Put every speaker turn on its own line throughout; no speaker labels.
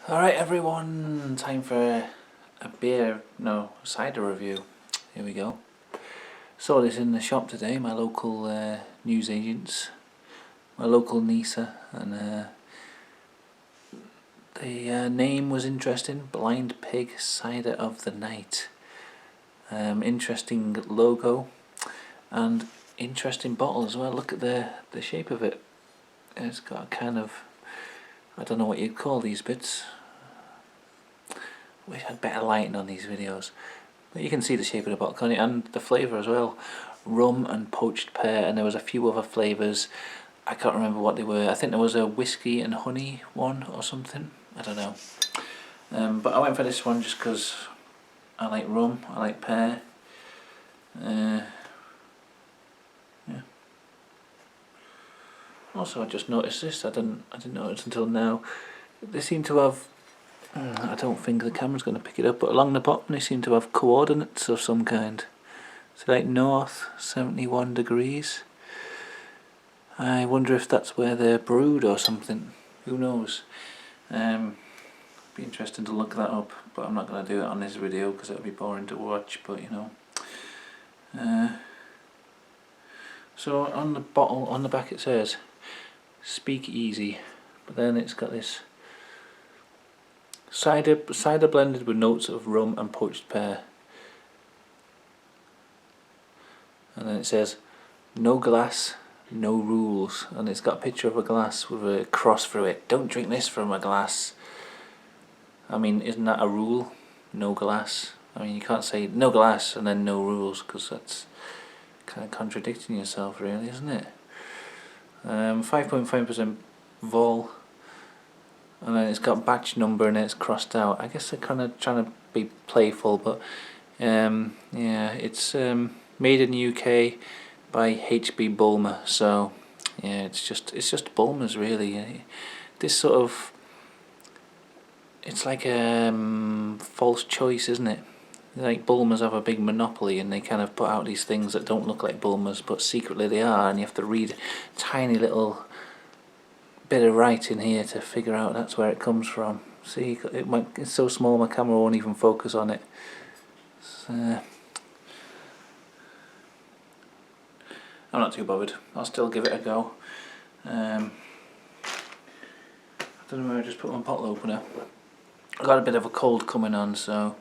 Alright everyone, time for a cider review. Here we go. Saw this in the shop today, my local newsagents, my local Nisa, and the name was interesting, Blind Pig Cider of the Night. Interesting logo and interesting bottle as well. Look at the shape of it. It's got a kind of, I don't know what you'd call these bits. Wish I had better lighting on these videos. But you can see the shape of the bottle, can't you? And the flavour as well. Rum and poached pear, and there was a few other flavours. I can't remember what they were. I think there was a whiskey and honey one or something. I don't know. But I went for this one just because I like rum, I like pear. Yeah. Also, I just noticed this. I didn't notice until now. They seem to have. I don't think the camera's going to pick it up, but along the bottom they seem to have coordinates of some kind. So like north 71 degrees. I wonder if that's where they're brewed or something. Who knows? Be interesting to look that up, but I'm not going to do it on this video because it'll be boring to watch. But you know. So on the bottle, on the back it says "Speakeasy," but then it's got this. Cider blended with notes of rum and poached pear. And then it says, no glass, no rules. And it's got a picture of a glass with a cross through it. Don't drink this from a glass. I mean, isn't that a rule? No glass. I mean, you can't say no glass and then no rules, because that's kind of contradicting yourself really, isn't it? 5.5% vol. And then it's got batch number and it's crossed out. I guess they're kind of trying to be playful, but yeah, it's made in the UK by HB Bulmer. So yeah, it's just Bulmer's really. This sort of, it's like a false choice, isn't it? Like Bulmers have a big monopoly and they kind of put out these things that don't look like Bulmers, but secretly they are, and you have to read tiny little bit of writing here to figure out that's where it comes from. See, it's so small my camera won't even focus on it. I'm not too bothered. I'll still give it a go. I don't know where I just put my bottle opener. I've got a bit of a cold coming on, so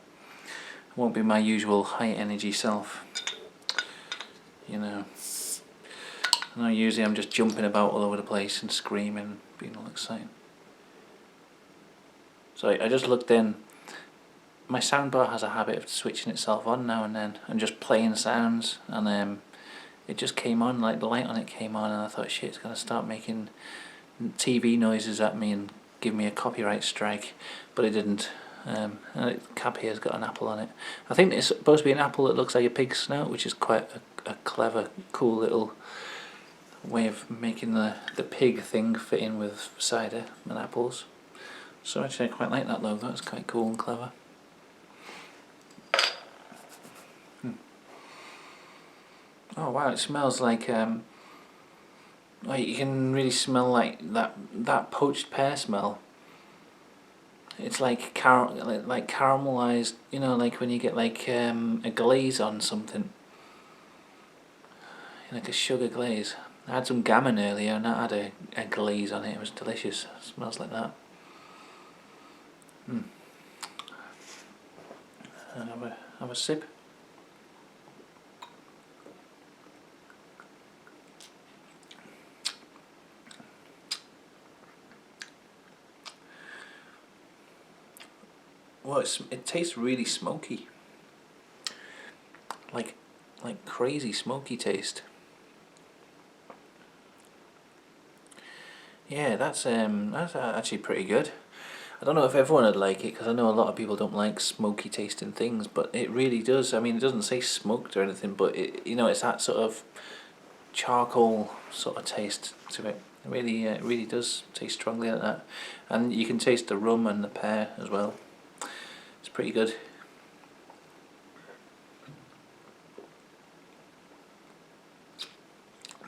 it won't be my usual high energy self. You know. I know usually I'm just jumping about all over the place and screaming, being all excited. So I just looked in. My soundbar has a habit of switching itself on now and then and just playing sounds, and it just came on, like the light on it came on, and I thought, shit, it's going to start making TV noises at me and give me a copyright strike, but it didn't. And the cap here's got an apple on it. I think it's supposed to be an apple that looks like a pig's snout, which is quite a clever, cool little way of making the pig thing fit in with cider and apples. So actually I quite like that logo, it's quite cool and clever. Oh wow, it smells like you can really smell like that poached pear smell. It's like caramelized, you know, like when you get like a glaze on something, like a sugar glaze. I had some gammon earlier and that had a glaze on it. It was delicious. It smells like that. And have a sip. Well, it tastes really smoky. Like crazy smoky taste. Yeah, that's actually pretty good. I don't know if everyone would like it, because I know a lot of people don't like smoky tasting things, but it really does. I mean, it doesn't say smoked or anything, but it's that sort of charcoal sort of taste to it. It really does taste strongly like that, and you can taste the rum and the pear as well. It's pretty good.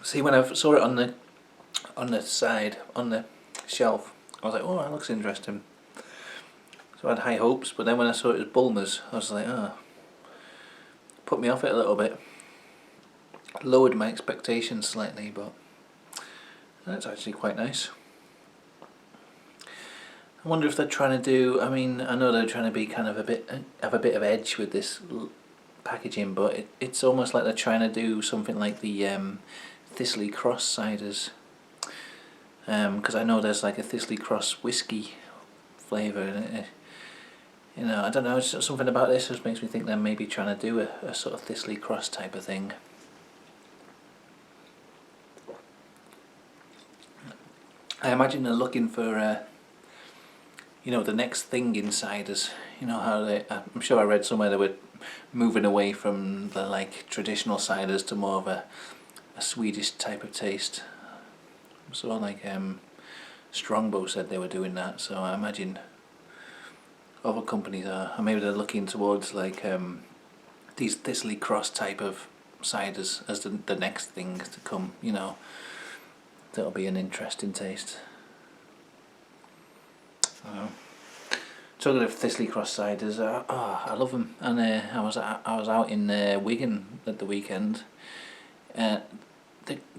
See, when I saw it on the side, on the shelf, I was like, oh, that looks interesting. So I had high hopes, but then when I saw it was Bulmers, I was like, oh, put me off it a little bit. Lowered my expectations slightly, but that's actually quite nice. I wonder if they're trying to do, I mean, I know they're trying to be kind of have a bit of edge with this packaging, but it's almost like they're trying to do something like the Thistley Cross ciders, because I know there's like a Thistley Cross whiskey flavour in it. You know, I don't know, it's something about this just makes me think they're maybe trying to do a sort of Thistley Cross type of thing. I imagine they're looking for you know, the next thing in ciders. You know how I'm sure I read somewhere they were moving away from the like traditional ciders to more of a Swedish type of taste. So like Strongbow said they were doing that, so I imagine other companies are, or maybe they're looking towards like these Thistley Cross type of ciders as the next thing to come, you know. That'll be an interesting taste. Talking of Thistley Cross ciders, I love them, and I was out in Wigan at the weekend. The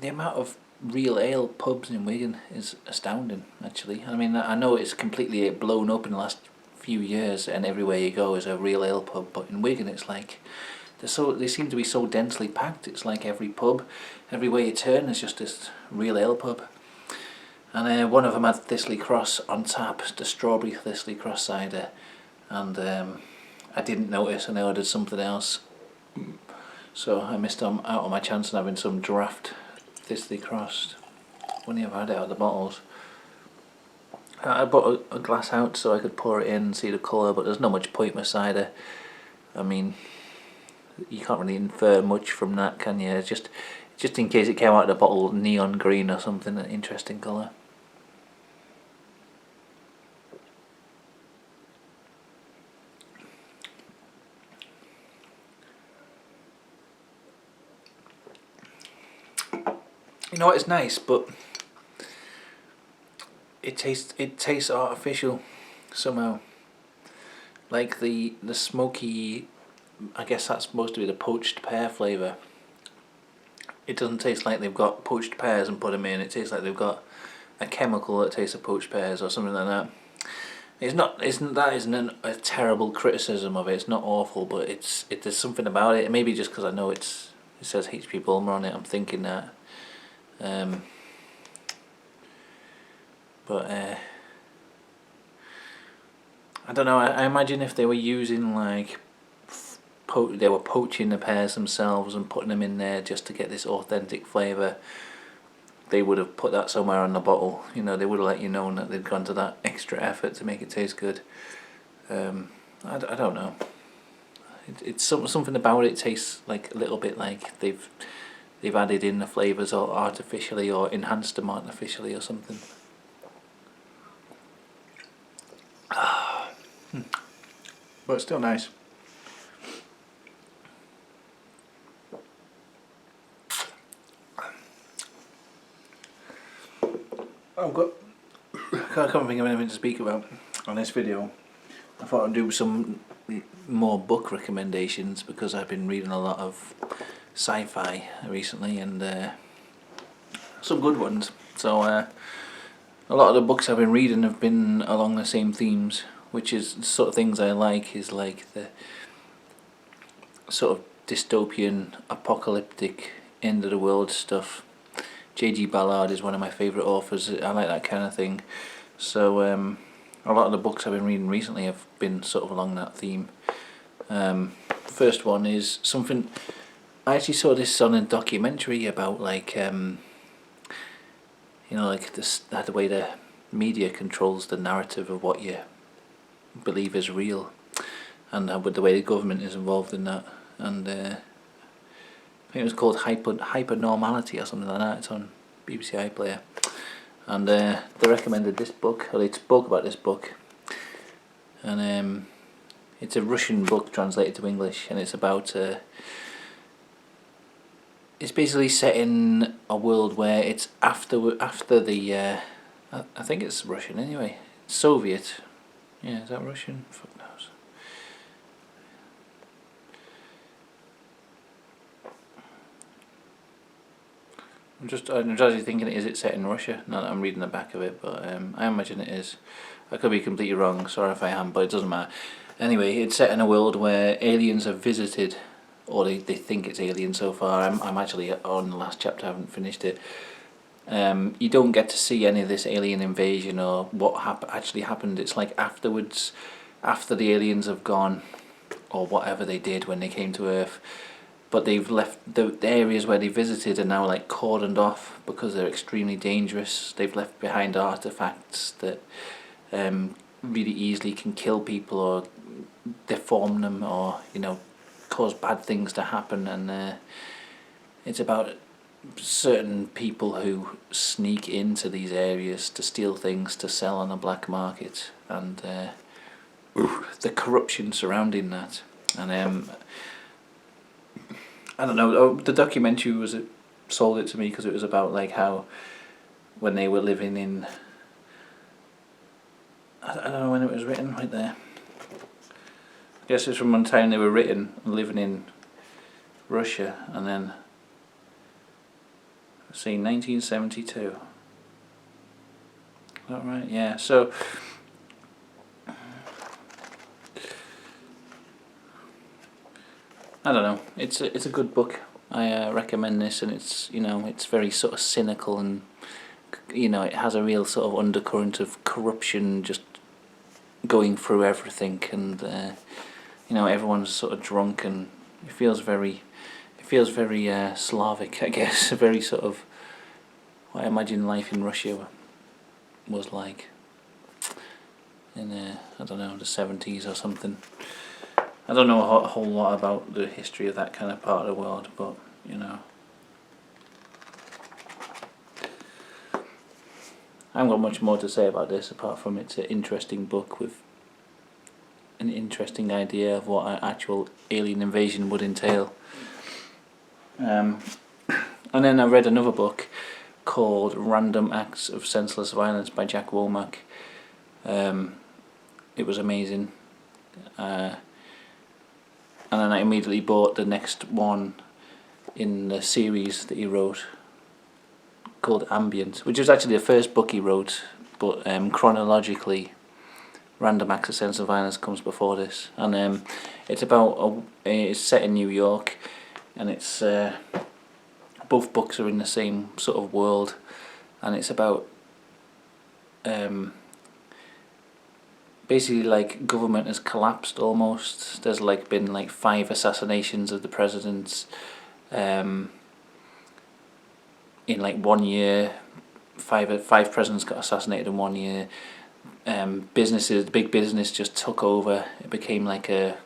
amount of real ale pubs in Wigan is astounding, actually. I mean, I know it's completely blown up in the last few years, and everywhere you go is a real ale pub. But in Wigan, it's like they seem to be so densely packed. It's like every pub, everywhere you turn, is just this real ale pub. And one of them had Thistley Cross on tap, the strawberry Thistley Cross cider, and I didn't notice, and I ordered something else, so I missed out on my chance of having some draft Thistley Cross. Wouldn't have had it out of the bottles. I bought a glass out so I could pour it in and see the colour, but there's not much point with cider. I mean, you can't really infer much from that, can you? Just in case it came out of the bottle neon green or something, an interesting colour. You know what, it's nice, but it tastes artificial somehow. Like the smoky, I guess that's supposed to be the poached pear flavour. It doesn't taste like they've got poached pears and put them in. It tastes like they've got a chemical that tastes of poached pears or something like that. That isn't a terrible criticism of it. It's not awful, but there's something about it. Maybe just because I know it says HP Bulmer on it, I'm thinking that. But I don't know. I imagine if they were using like they were poaching the pears themselves and putting them in there just to get this authentic flavour, they would have put that somewhere on the bottle. You know, they would have let you know that they'd gone to that extra effort to make it taste good. I don't know. It's something about it tastes like a little bit like they've added in the flavours or artificially or enhanced them artificially or something. But it's still nice. I can't think of anything to speak about on this video. I thought I'd do some more book recommendations because I've been reading a lot of sci-fi recently, and some good ones. So a lot of the books I've been reading have been along the same themes, which is the sort of things I like, is like the sort of dystopian, apocalyptic, end of the world stuff. J.G. Ballard is one of my favourite authors. I like that kind of thing. So a lot of the books I've been reading recently have been sort of along that theme. First one is something, I actually saw this on a documentary about like you know, like the way the media controls the narrative of what you believe is real, and with the way the government is involved in that. And I think it was called Hypernormality or something like that. It's on BBC iPlayer, and they recommended this book, or they spoke about this book, and it's a Russian book translated to English, and it's about it's basically set in a world where it's after the I think it's Russian anyway, Soviet Yeah, is that Russian? Fuck knows. I'm just actually thinking, is it set in Russia? Now that I'm reading the back of it, but I imagine it is. I could be completely wrong, sorry if I am, but it doesn't matter. Anyway, it's set in a world where aliens have visited, or they think it's alien so far. I'm actually on the last chapter, I haven't finished it. You don't get to see any of this alien invasion or what actually happened. It's like afterwards, after the aliens have gone, or whatever they did when they came to Earth. But they've left the areas where they visited are now like cordoned off because they're extremely dangerous. They've left behind artifacts that really easily can kill people or deform them, or cause bad things to happen. And it's about certain people who sneak into these areas to steal things to sell on the black market, and the corruption surrounding that. And I don't know. The documentary sold it to me because it was about like how when they were living in. I don't know when it was written. Right there. I guess it's from one time they were written, living in Russia, and then. Let's see, 1972. Is that right? Yeah. So. I don't know. It's a good book. I recommend this, and it's very sort of cynical, and it has a real sort of undercurrent of corruption just going through everything, and everyone's sort of drunk, and it feels very Slavic, I guess. Very sort of what I imagine life in Russia was like in I don't know, the 70s or something. I don't know a whole lot about the history of that kind of part of the world, but I haven't got much more to say about this apart from it's an interesting book with an interesting idea of what an actual alien invasion would entail. And then I read another book called Random Acts of Senseless Violence by Jack Womack. It was amazing. And then I immediately bought the next one in the series that he wrote called Ambient, which was actually the first book he wrote, but chronologically Random Acts of Senseless Violence comes before this. And it's about it's set in New York, and it's both books are in the same sort of world, and it's about basically like government has collapsed almost. There's been 5 assassinations of the presidents in 1 year. Five presidents got assassinated in 1 year. Big business just took over. It became like a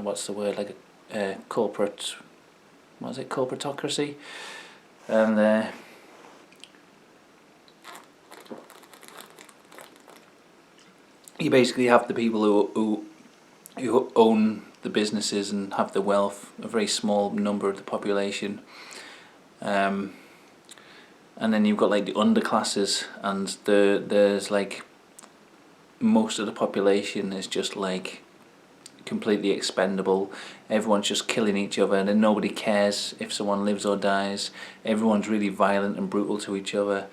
what's the word, like a corporate, what is it, corporatocracy. And you basically have the people who own the businesses and have the wealth, a very small number of the population, and then you've got the underclasses, and there's most of the population is just completely expendable. Everyone's just killing each other, and then nobody cares if someone lives or dies. Everyone's really violent and brutal to each other.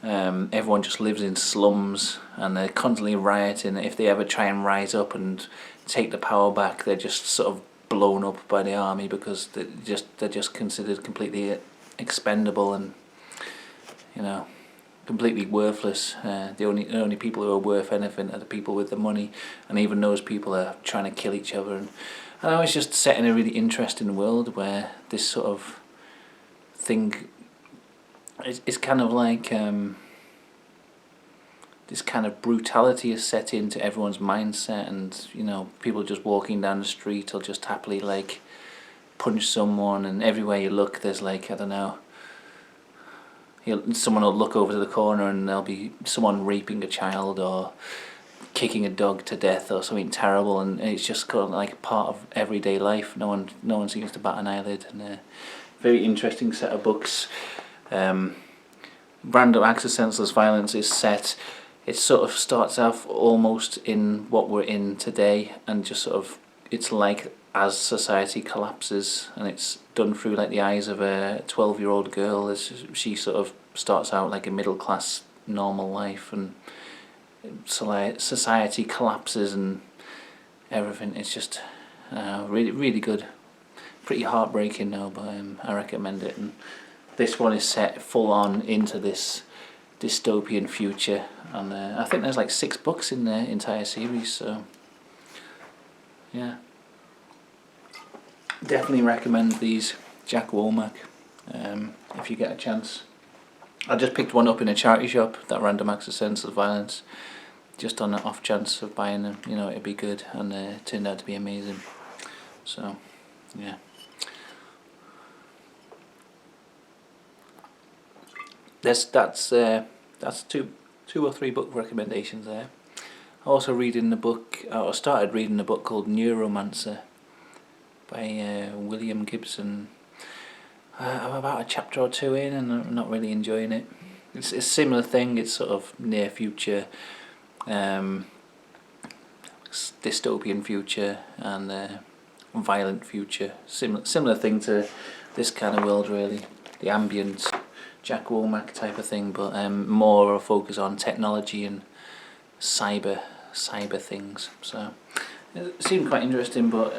Everyone just lives in slums, and they're constantly rioting. If they ever try and rise up and take the power back, they're just sort of blown up by the army because they're just considered completely expendable and completely worthless. The only people who are worth anything are the people with the money, and even those people are trying to kill each other. And I was just set in a really interesting world where this sort of thing. It's kind of this kind of brutality is set into everyone's mindset, and people just walking down the street will just happily punch someone, and everywhere you look there's I don't know, someone will look over to the corner and there'll be someone raping a child or kicking a dog to death or something terrible, and it's just kind of part of everyday life. No one seems to bat an eyelid. And very interesting set of books. Random Acts of Senseless Violence is set it sort of starts off almost in what we're in today, and just sort of, it's like as society collapses, and it's done through like the eyes of a 12-year-old girl as she sort of starts out like a middle class normal life, and society collapses and everything. It's just really good. Pretty heartbreaking though, but I recommend it. And this one is set full on into this dystopian future, and I think there's like 6 books in the entire series, so yeah, definitely recommend these Jack Womack if you get a chance. I just picked one up in a charity shop, that Random Acts of Senseless Violence, just on the off chance of buying them, you know, it'd be good, and it turned out to be amazing. So yeah, that's two or three book recommendations there. Also reading the book, I started reading a book called Neuromancer by William Gibson. I'm about a chapter or 2 in, and I'm not really enjoying it. It's a similar thing. It's sort of near future, dystopian future, and violent future. Similar thing to this kind of world, really. The ambient Jack Womack type of thing, but more of a focus on technology and cyber things. So it seemed quite interesting, but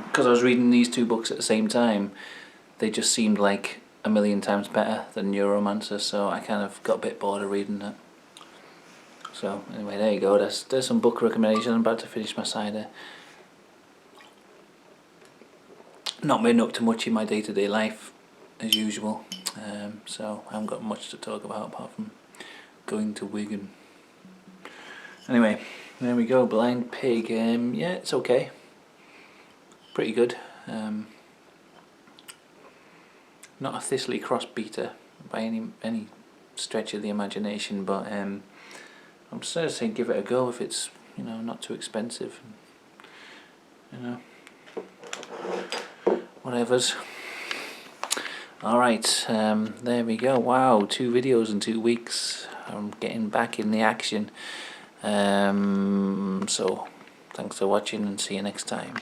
because I was reading these 2 books at the same time, they just seemed like a million times better than Neuromancer, so I kind of got a bit bored of reading that. So anyway, there you go. There's some book recommendations. I'm about to finish my cider. Not been up to much in my day-to-day life as usual, so I haven't got much to talk about apart from going to Wigan. Anyway, there we go. Blind Pig. Yeah, it's okay. Pretty good. Not a Thistly Cross beater by any stretch of the imagination, but I'm sort of saying give it a go if it's, you know, not too expensive. You know, whatever's. Alright, there we go. Wow, 2 videos in 2 weeks. I'm getting back in the action. So thanks for watching, and see you next time.